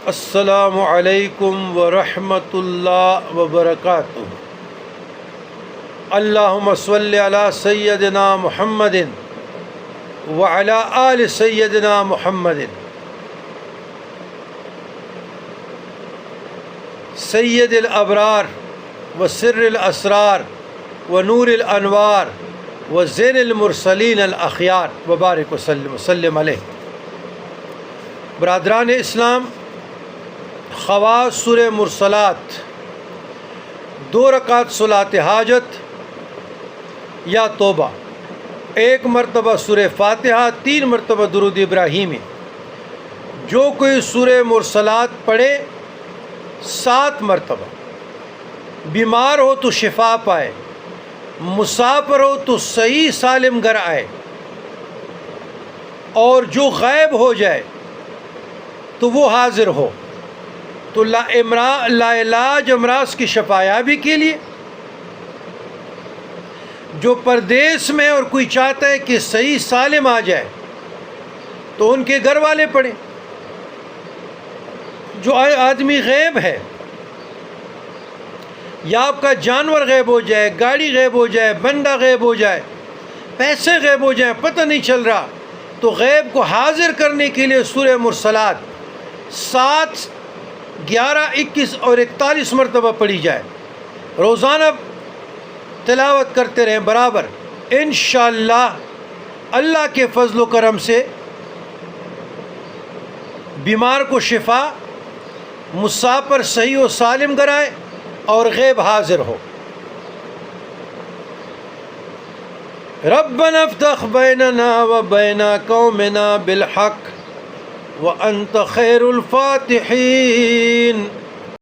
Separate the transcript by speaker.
Speaker 1: السلام علیکم ورحمۃ اللہ وبرکاتہ۔ اللہم صلی علی سیدنا محمد وعلی آل سیدنا محمد۔ سید الابرار و سر الاسرار و نور الانوار و زین المرسلین الاخیار وبارک وسلم علیہ۔ برادران اسلام، خواص سورہ مرسلات، 2 رکعت صلاۃ حاجت یا توبہ، 1 مرتبہ سورہ فاتحہ، 3 مرتبہ درود ابراہیمی۔ جو کوئی سورہ مرسلات پڑھے 7 مرتبہ، بیمار ہو تو شفا پائے، مسافر ہو تو صحیح سالم گھر آئے، اور جو غائب ہو جائے تو وہ حاضر ہو، تو لا علاج امراض کی شفایابی کے لیے، جو پردیس میں اور کوئی چاہتا ہے کہ صحیح سالم آ جائے تو ان کے گھر والے پڑھیں۔ جو آدمی غیب ہے، یا آپ کا جانور غیب ہو جائے، گاڑی غیب ہو جائے، بندہ غیب ہو جائے، پیسے غیب ہو جائیں، پتہ نہیں چل رہا، تو غیب کو حاضر کرنے کے لیے سورہ مرسلات 7، 11، 21 اور 41 مرتبہ پڑھی جائے۔ روزانہ تلاوت کرتے رہیں برابر، انشاءاللہ اللہ کے فضل و کرم سے بیمار کو شفا، مسافر صحیح و سالم گھر آئے، اور غیب حاضر ہو۔ ربنا افتح بیننا و بین قومنا بالحق وانت خیر الفاتحین۔